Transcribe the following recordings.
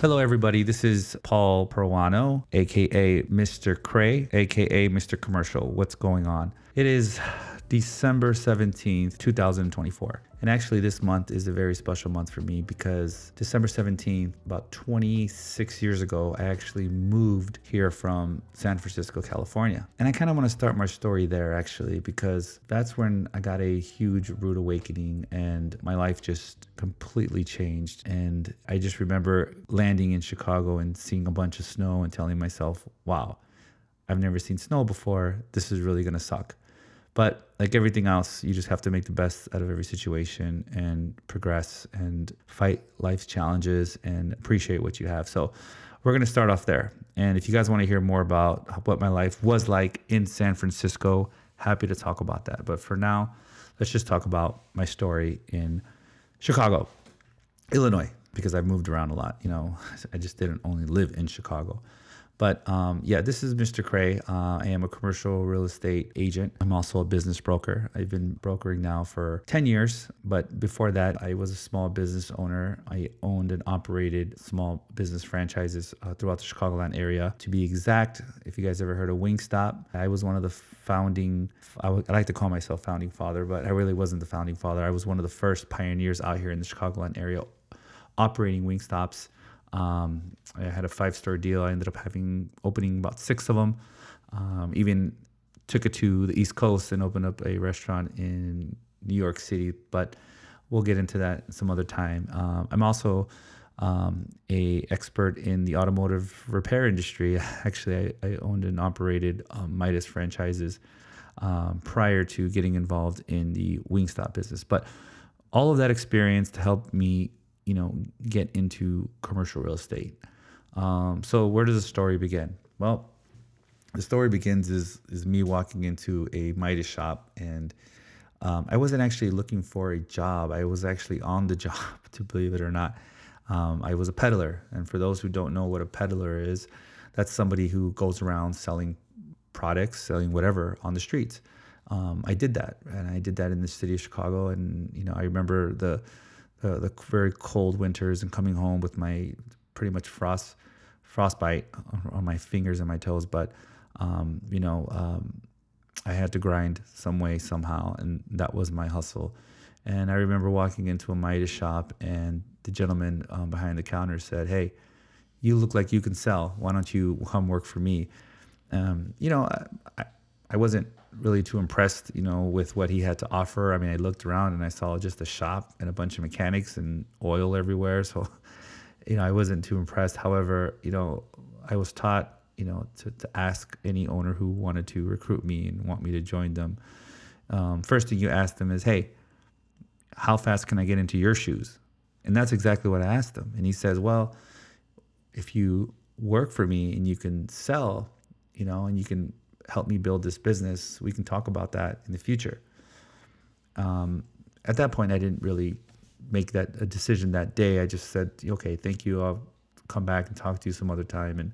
Hello, everybody. This is Paul Proano, aka Mr. Cray, aka Mr. Commercial. What's going on? It is December 17th, 2024. And actually, this month is a very special month for me because December 17th, about 26 years ago, I actually moved here from San Francisco, California. And I kind of want to start my story there, actually, because that's when I got a huge rude awakening and my life just completely changed. And I just remember landing in Chicago and seeing a bunch of snow and telling myself, wow, I've never seen snow before. This is really going to suck. But like everything else, you just have to make the best out of every situation and progress and fight life's challenges and appreciate what you have. So we're going to start off there. And if you guys want to hear more about what my life was like in San Francisco, happy to talk about that. But for now, let's just talk about my story in Chicago, Illinois, because I've moved around a lot. You know, I just didn't only live in Chicago. But yeah, this is Mr. Cray. I am a commercial real estate agent. I'm also a business broker. I've been brokering now for 10 years. But before that, I was a small business owner. I owned and operated small business franchises throughout the Chicagoland area. To be exact, if you guys ever heard of Wingstop, I was one of the founding, I like to call myself founding father, but I really wasn't the founding father. I was one of the first pioneers out here in the Chicagoland area operating Wingstops. I had a 5-store deal. I ended up opening about 6 of them. Even took it to the East Coast and opened up a restaurant in New York City, but we'll get into that some other time. I'm also a expert in the automotive repair industry. Actually, I owned and operated Midas franchises prior to getting involved in the Wingstop business. But all of that experience to help me get into commercial real estate. So where does the story begin? Well, the story begins is me walking into a Midas shop, and I wasn't actually looking for a job. I was actually on the job, to believe it or not. I was a peddler, and for those who don't know what a peddler is, that's somebody who goes around selling products, selling whatever on the streets. I did that, and I did that in the city of Chicago, and I remember the very cold winters and coming home with my pretty much frostbite on my fingers and my toes. But, I had to grind some way, somehow. And that was my hustle. And I remember walking into a Midas shop, and the gentleman behind the counter said, "Hey, you look like you can sell. Why don't you come work for me?" I wasn't really too impressed, with what he had to offer. I mean, I looked around and I saw just a shop and a bunch of mechanics and oil everywhere. So, I wasn't too impressed. However, I was taught, to ask any owner who wanted to recruit me and want me to join them. First thing you ask them is, "Hey, how fast can I get into your shoes?" And that's exactly what I asked him. And he says, "Well, if you work for me and you can sell, and you can help me build this business, we can talk about that in the future." At that point, I didn't really make that a decision that day. I just said, "Okay, thank you. I'll come back and talk to you some other time." And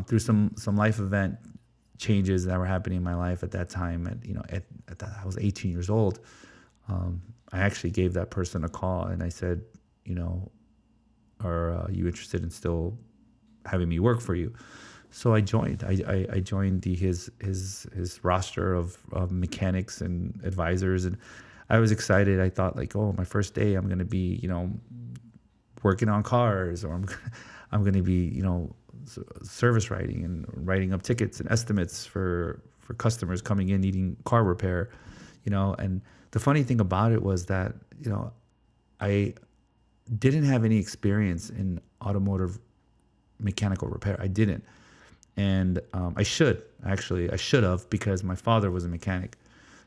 through some life event changes that were happening in my life at that time, I was 18 years old. I actually gave that person a call and I said, "Are you interested in still having me work for you?" So I joined. I joined his roster of mechanics and advisors, and I was excited. I thought my first day I'm going to be working on cars, or I'm going to be service writing and writing up tickets and estimates for customers coming in needing car repair, And the funny thing about it was that I didn't have any experience in automotive mechanical repair. I didn't. And I should have, because my father was a mechanic.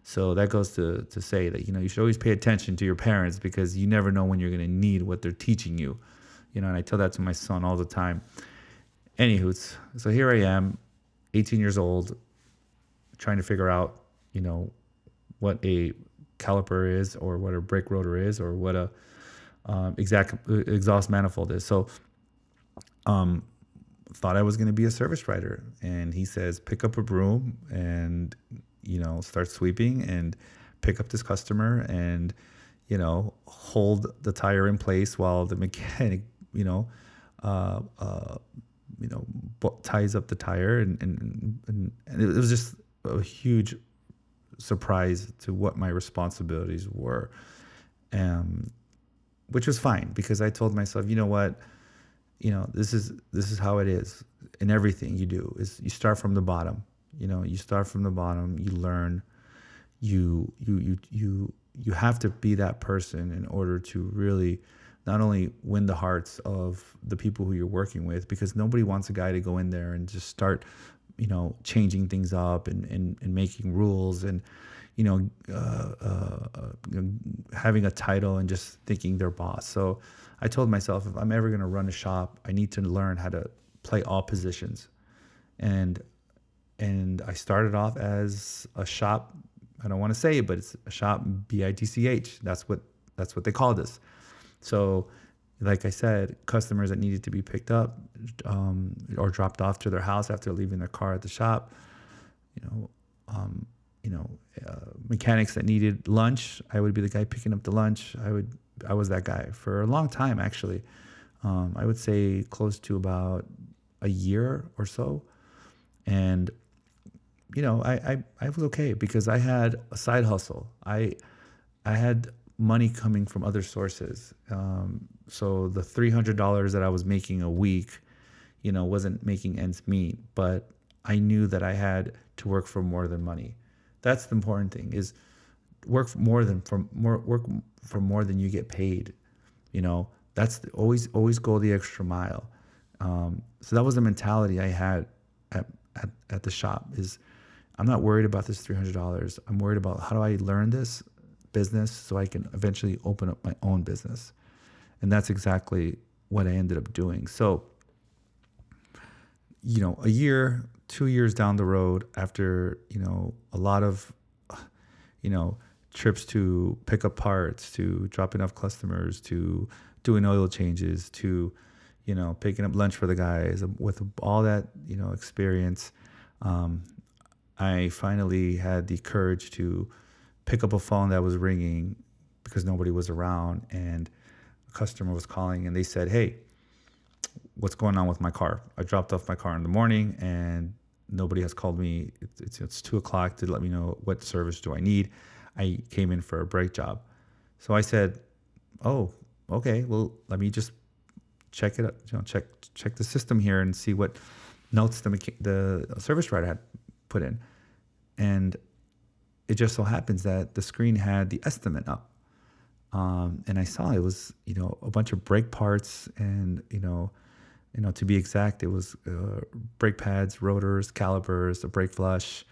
So that goes to say that, you should always pay attention to your parents, because you never know when you're going to need what they're teaching you, and I tell that to my son all the time. Anywho, so here I am, 18 years old, trying to figure out, what a caliper is, or what a brake rotor is, or what a exhaust manifold is. So, thought I was going to be a service writer. And he says, pick up a broom and, start sweeping and pick up this customer and, hold the tire in place while the mechanic, you know, ties up the tire, and it was just a huge surprise to what my responsibilities were, um, which was fine because I told myself, you know what, this is how it is in everything you do. Is you start from the bottom. You start from the bottom. You learn. You have to be that person in order to really not only win the hearts of the people who you're working with, because nobody wants a guy to go in there and just start, changing things up and making rules and, you know, having a title and just thinking they're boss. So I told myself, if I'm ever going to run a shop, I need to learn how to play all positions. And I started off as a shop. I don't want to say it, but it's a shop BITCH. That's what they called us. So, like I said, customers that needed to be picked up or dropped off to their house after leaving their car at the shop, mechanics that needed lunch, I would be the guy picking up the lunch. I was that guy for a long time, actually. I would say close to about a year or so. And I was okay because I had a side hustle. I had money coming from other sources. So the $300 that I was making a week, wasn't making ends meet, but I knew that I had to work for more than money. That's the important thing, is work for more than you get paid. That's always go the extra mile. So that was the mentality I had at the shop. Is I'm not worried about this $300. I'm worried about how do I learn this business so I can eventually open up my own business. And that's exactly what I ended up doing. So, a year, 2 years down the road, after, a lot of, trips to pick up parts, to dropping off customers, to doing oil changes, to, picking up lunch for the guys, with all that, experience, I finally had the courage to pick up a phone that was ringing because nobody was around, and a customer was calling, and they said, "Hey, what's going on with my car? I dropped off my car in the morning and nobody has called me. It's 2:00 to let me know what service do I need. I came in for a brake job." So I said, "Oh, okay. Well, let me just check it out. Check the system here and see what notes the service writer had put in." And it just so happens that the screen had the estimate up. And I saw it was, a bunch of brake parts and, to be exact, it was brake pads, rotors, calipers, a brake flush.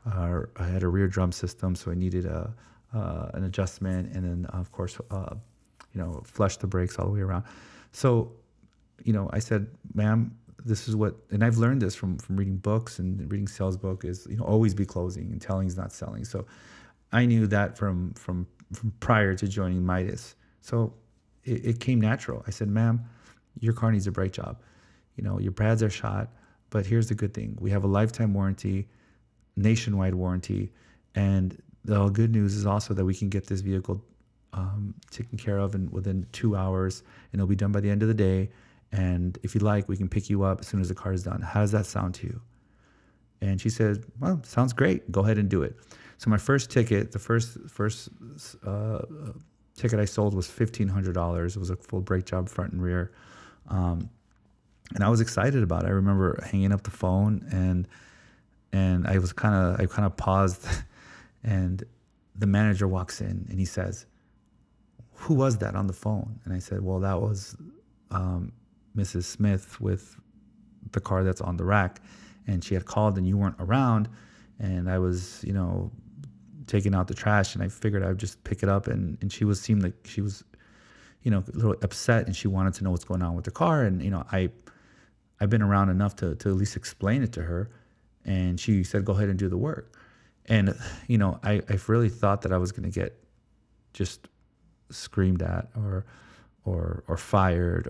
I had a rear drum system, so I needed an adjustment, and then of course, flush the brakes all the way around. So, I said, "Ma'am, this is what," and I've learned this from reading books and reading sales book, is, always be closing, and telling is not selling. So I knew that from prior to joining Midas. So it came natural. I said, "Ma'am, your car needs a brake job. Your pads are shot, but here's the good thing. We have a lifetime warranty, nationwide warranty. And the good news is also that we can get this vehicle taken care of within 2 hours, and it'll be done by the end of the day. And if you like, we can pick you up as soon as the car is done. How does that sound to you?" And she said, "Well, sounds great. Go ahead and do it." So my first ticket, the first ticket I sold was $1,500. It was a full brake job, front and rear. And I was excited about it. I remember hanging up the phone, and I kind of paused, and the manager walks in and he says, "Who was that on the phone?" And I said, "Well, that was Mrs. Smith with the car that's on the rack, and she had called and you weren't around, and I was, taking out the trash, and I figured I would just pick it up." And she seemed like she was, a little upset, and she wanted to know what's going on with the car. And, I've been around enough to at least explain it to her. And she said, "Go ahead and do the work." And, I really thought that I was going to get just screamed at or fired,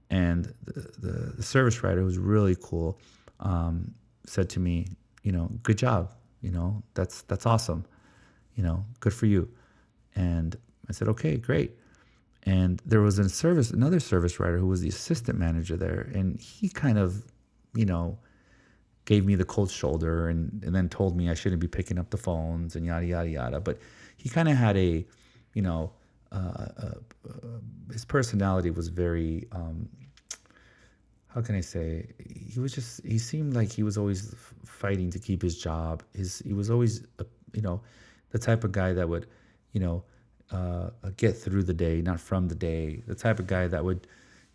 and the service writer, who was really cool, said to me, "Good job. That's awesome. Good for you." And I said, "Okay, great." And there was another service writer who was the assistant manager there, and he kind of, you know, gave me the cold shoulder and then told me I shouldn't be picking up the phones and yada yada yada. But he kind of had a, you know, his personality was very, how can I say? He seemed like he was always fighting to keep his job. He was always, you know, the type of guy that would, you know, get through the day, not from the day. The type of guy that would,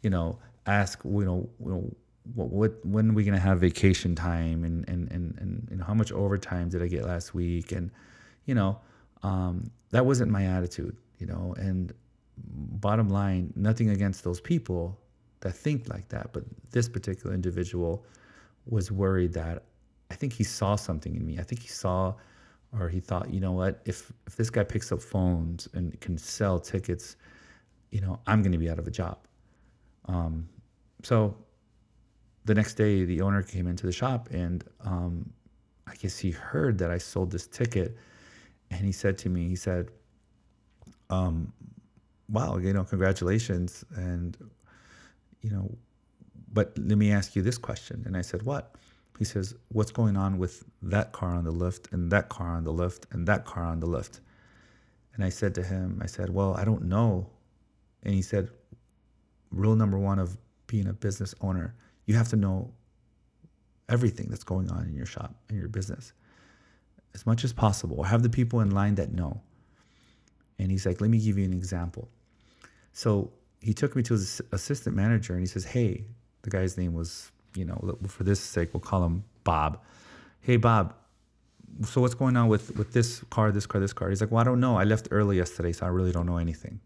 you know, ask, when are we gonna have vacation time, and how much overtime did I get last week, and, you know, that wasn't my attitude, you know. And bottom line, nothing against those people that think like that, but this particular individual was worried that I think he saw something in me. I think he saw, or he thought, you know what, if this guy picks up phones and can sell tickets, you know, I'm going to be out of a job. So the next day, the owner came into the shop, and I guess he heard that I sold this ticket, and he said to me, he said, wow, you know, congratulations. And, you know, but let me ask you this question. And I said, what? He says, what's going on with that car on the lift, and that car on the lift, and that car on the lift? And I said to him, I said, well, I don't know. And he said, rule number one of being a business owner, you have to know everything that's going on in your shop, in your business, as much as possible, or have the people in line that know. And he's like, let me give you an example. So he took me to his assistant manager, and he says, hey, the guy's name was, you know, for this sake, we'll call him Bob. Hey, Bob, so what's going on with this car, this car, this car? He's like, well, I don't know. I left early yesterday, so I really don't know anything.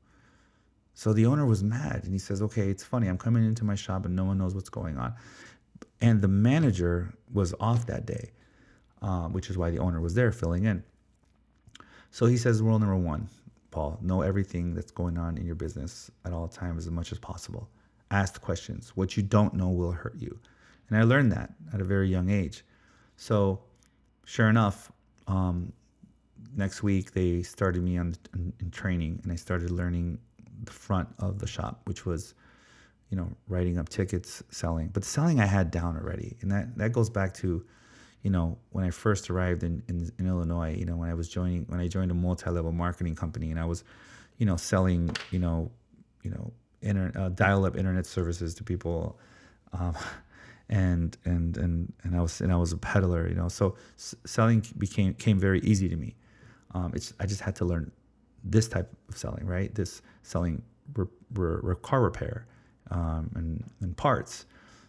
So the owner was mad, and he says, okay, it's funny. I'm coming into my shop, and no one knows what's going on. And the manager was off that day, which is why the owner was there filling in. So he says, rule number one, Paul, know everything that's going on in your business at all times as much as possible. Ask questions. What you don't know will hurt you. And I learned that at a very young age. So sure enough, next week they started me in training, and I started learning the front of the shop, which was, you know, writing up tickets, selling. But the selling I had down already. And that goes back to, you know, when I first arrived in Illinois, you know, when I joined a multi-level marketing company, and I was, you know, selling, dial-up internet services to people, and I was a peddler, you know. So selling came very easy to me. I just had to learn this type of selling, right? This selling car repair, and parts.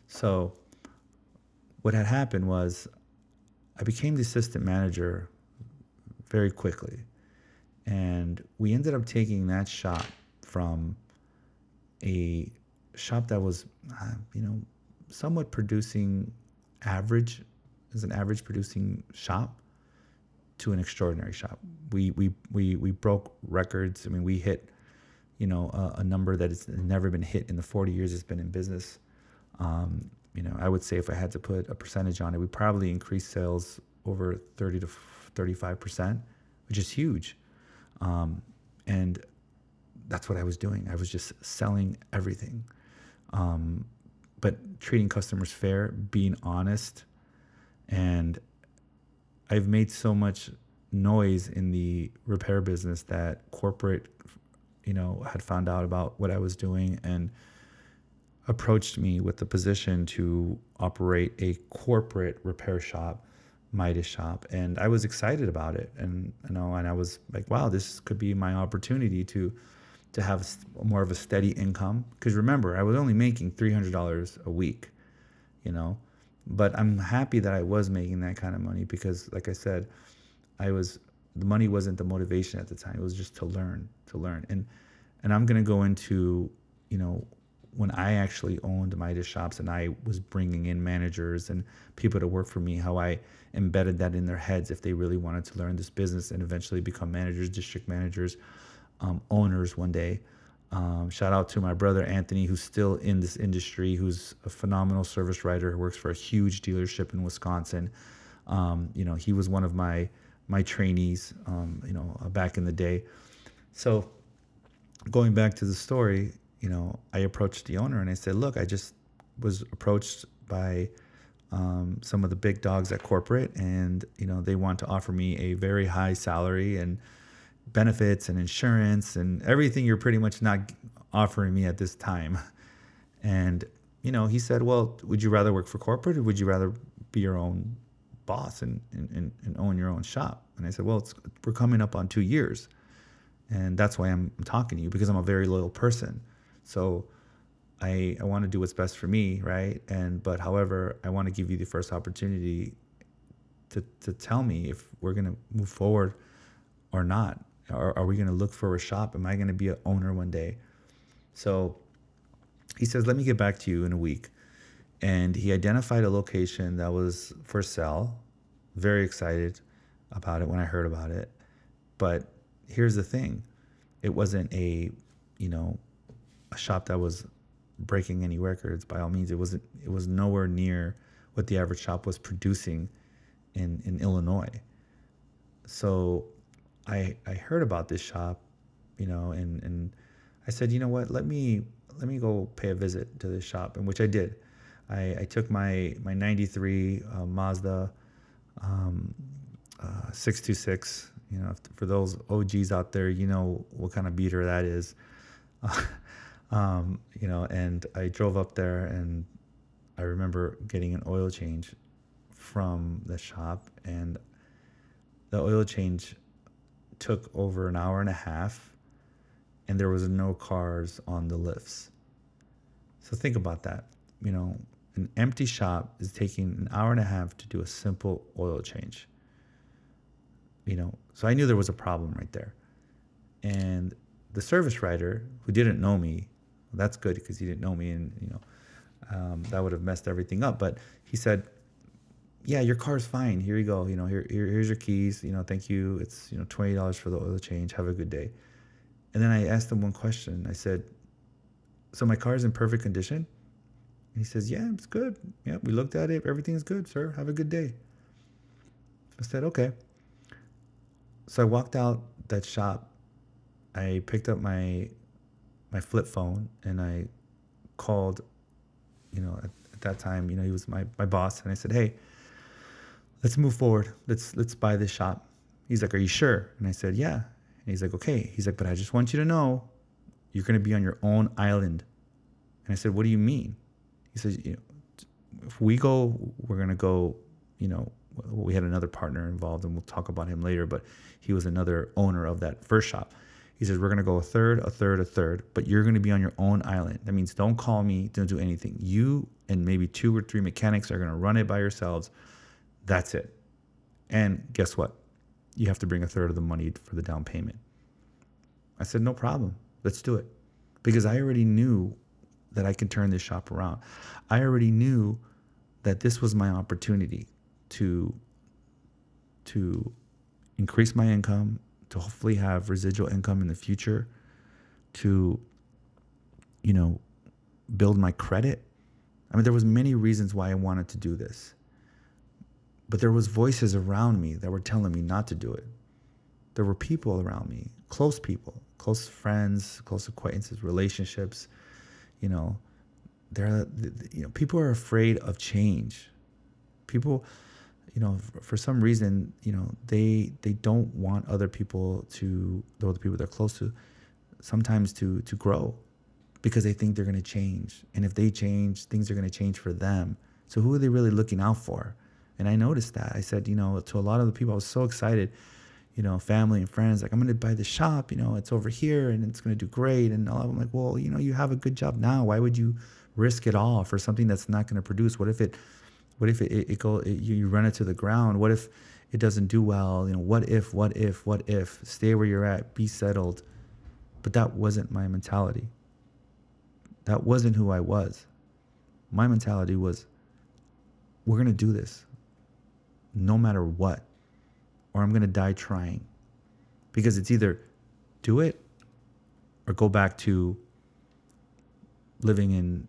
So what had happened was I became the assistant manager very quickly. And we ended up taking that shop from a shop that was, somewhat producing average, as an average producing shop, to an extraordinary shop. We broke records. I mean, we hit, a number that has never been hit in the 40 years it's been in business. I would say if I had to put a percentage on it, we probably increased sales over 30 to 35%, which is huge. And that's what I was doing. I was just selling everything, but treating customers fair, being honest. And I've made so much noise in the repair business that corporate, had found out about what I was doing and approached me with the position to operate a corporate repair shop, Midas shop. And I was excited about it. And, and I was like, wow, this could be my opportunity to have more of a steady income. Because remember, I was only making $300 a week, but I'm happy that I was making that kind of money because, like I said, the money wasn't the motivation at the time. It was just to learn. And I'm going to go into, when I actually owned Midas shops and I was bringing in managers and people to work for me, how I embedded that in their heads if they really wanted to learn this business and eventually become managers, district managers, owners one day. Shout out to my brother Anthony, who's still in this industry, who's a phenomenal service writer who works for a huge dealership in Wisconsin. He was one of my trainees, back in the day. So going back to the story, I approached the owner and I said, look, I just was approached by some of the big dogs at corporate, and they want to offer me a very high salary and benefits and insurance and everything you're pretty much not offering me at this time. And he said, well, would you rather work for corporate, or would you rather be your own boss and own your own shop? And I said, well, we're coming up on 2 years, and that's why I'm talking to you, because I'm a very loyal person. So I want to do what's best for me, right? But however, I want to give you the first opportunity to tell me if we're going to move forward or not. Are we going to look for a shop? Am I going to be an owner one day? So he says, let me get back to you in a week. And he identified a location that was for sale. Very excited about it when I heard about it. But here's the thing. It wasn't a shop that was breaking any records by all means. It was nowhere near what the average shop was producing in Illinois. So I heard about this shop, and I said, you know what, let me go pay a visit to this shop, and which I did. I took my 93 Mazda 626. For those OGs out there, what kind of beater that is. And I drove up there, and I remember getting an oil change from the shop, and the oil change took over an hour and a half, and there was no cars on the lifts. So think about that. An empty shop is taking an hour and a half to do a simple oil change. So I knew there was a problem right there. And the service writer, who didn't know me, well, that's good, because he didn't know me, and that would have messed everything up. But he said, yeah, your car's fine. Here you go. Here's your keys. Thank you. It's $20 for the oil change. Have a good day. And then I asked him one question. I said, so my car's in perfect condition? And he says, yeah, it's good. Yeah, we looked at it. Everything's good, sir. Have a good day. I said, okay. So I walked out that shop. I picked up my flip phone, and I called, at that time, he was my boss. And I said, hey, let's move forward. Let's buy this shop. He's like, are you sure? And I said, yeah. And he's like, okay. He's like, but I just want you to know, you're going to be on your own island. And I said, what do you mean? He says, if we go, we're going to go, we had another partner involved, and we'll talk about him later, but he was another owner of that first shop. He says, we're going to go a third, but you're going to be on your own island. That means don't call me, don't do anything. You and maybe 2 or 3 mechanics are going to run it by yourselves. That's it. And guess what? You have to bring a third of the money for the down payment. I said, no problem. Let's do it. Because I already knew that I could turn this shop around. I already knew that this was my opportunity to increase my income, to hopefully have residual income in the future, to, build my credit. I mean, there was many reasons why I wanted to do this. But there was voices around me that were telling me not to do it. There were people around me, close people, close friends, close acquaintances, relationships. People are afraid of change. People, for some reason, they don't want other people the people they're close to, sometimes to grow, because they think they're going to change. And if they change, things are going to change for them. So who are they really looking out for? And I noticed that. I said, to a lot of the people, I was so excited, family and friends, like, I'm going to buy the shop, it's over here and it's going to do great. And all of them like, well, you have a good job now. Why would you risk it all for something that's not going to produce? What if you run it to the ground? What if it doesn't do well? What if? Stay where you're at, be settled. But that wasn't my mentality. That wasn't who I was. My mentality was, we're going to do this no matter what, or I'm going to die trying. Because it's either do it or go back to living in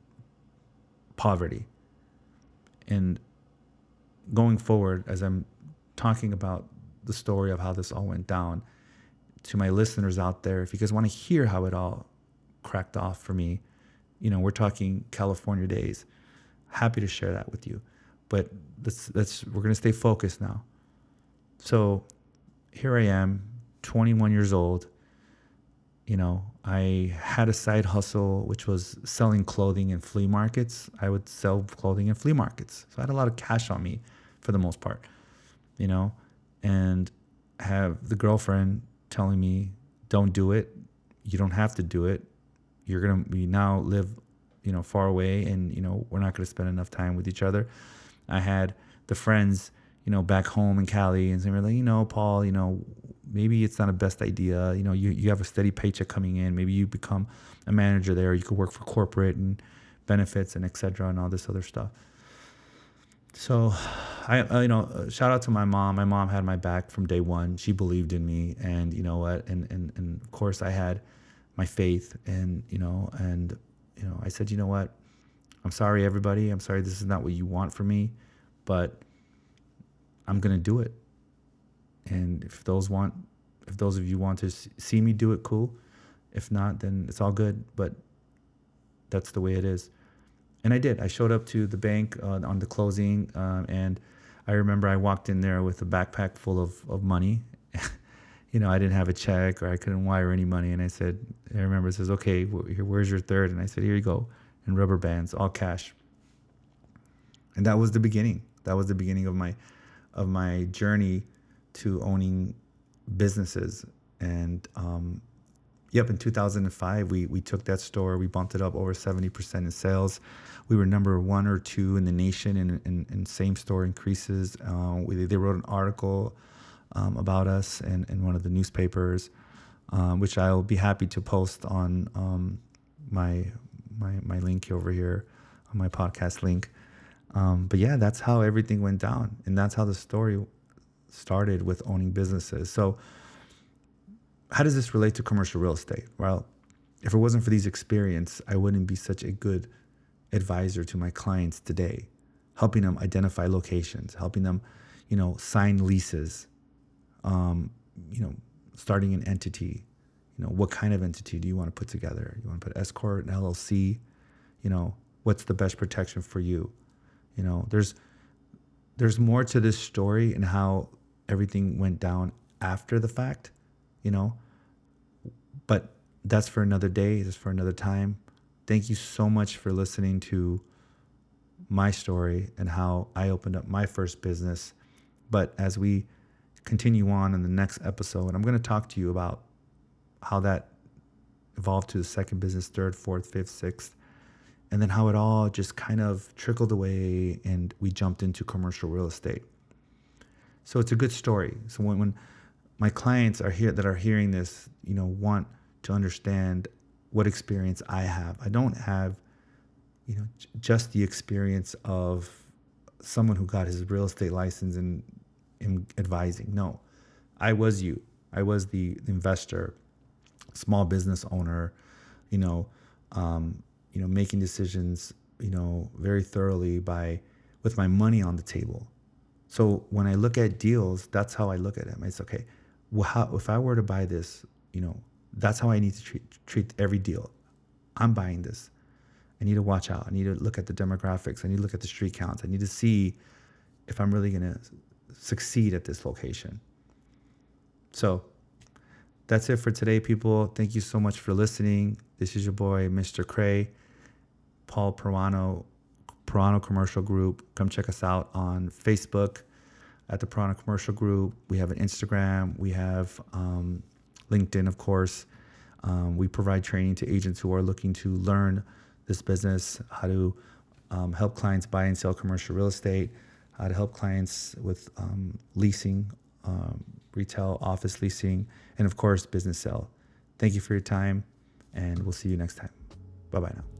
poverty. And going forward, as I'm talking about the story of how this all went down, to my listeners out there, if you guys want to hear how it all cracked off for me, we're talking California days. Happy to share that with you. But we're going to stay focused now. So here I am, 21 years old. I had a side hustle, which was selling clothing in flea markets. I would sell clothing in flea markets. So I had a lot of cash on me for the most part, and have the girlfriend telling me, don't do it. You don't have to do it. We now live, far away, and, we're not going to spend enough time with each other. I had the friends, back home in Cali, and they were like, Paul, maybe it's not a best idea. You have a steady paycheck coming in. Maybe you become a manager there. You could work for corporate and benefits and et cetera and all this other stuff. So shout out to my mom. My mom had my back from day one. She believed in me, and you know what? And of course I had my faith, and I said, you know what? I'm sorry, everybody. I'm sorry, this is not what you want from me, but I'm going to do it. And if those of you want to see me do it, cool. If not, then it's all good. But that's the way it is. And I did. I showed up to the bank on the closing, and I remember I walked in there with a backpack full of money. I didn't have a check, or I couldn't wire any money. And I remember it says, okay, where's your third? And I said, here you go. And rubber bands, all cash. And that was the beginning. That was the beginning of my journey to owning businesses. And in 2005, we took that store, we bumped it up over 70% in sales. We were number 1 or 2 in the nation in same store increases. They wrote an article about us in one of the newspapers, which I'll be happy to post on my link over here, on my podcast link. But yeah, that's how everything went down. And that's how the story started with owning businesses. So how does this relate to commercial real estate? Well, if it wasn't for these experiences, I wouldn't be such a good advisor to my clients today, helping them identify locations, helping them, sign leases, starting an entity. What kind of entity do you want to put together? You want to put S corp, an LLC? What's the best protection for you? There's more to this story and how everything went down after the fact, but that's for another day. That's for another time. Thank you so much for listening to my story and how I opened up my first business. But as we continue on in the next episode, I'm going to talk to you about how that evolved to the second business, third, fourth, fifth, sixth, and then how it all just kind of trickled away and we jumped into commercial real estate. So it's a good story. So when my clients are hearing this, want to understand what experience I have. I don't have, just the experience of someone who got his real estate license in advising. No, I was you. I was the investor, small business owner, making decisions, very thoroughly with my money on the table. So when I look at deals, that's how I look at them. It's okay. Well, if I were to buy this, that's how I need to treat every deal. I'm buying this. I need to watch out. I need to look at the demographics. I need to look at the street counts. I need to see if I'm really going to succeed at this location. So that's it for today, people. Thank you so much for listening. This is your boy, Mr. Cray, Paul Proano, Proano Commercial Group. Come check us out on Facebook at the Proano Commercial Group. We have an Instagram. We have LinkedIn, of course. We provide training to agents who are looking to learn this business, how to help clients buy and sell commercial real estate, how to help clients with leasing, retail, office leasing, and of course, business sale. Thank you for your time, and we'll see you next time. Bye-bye now.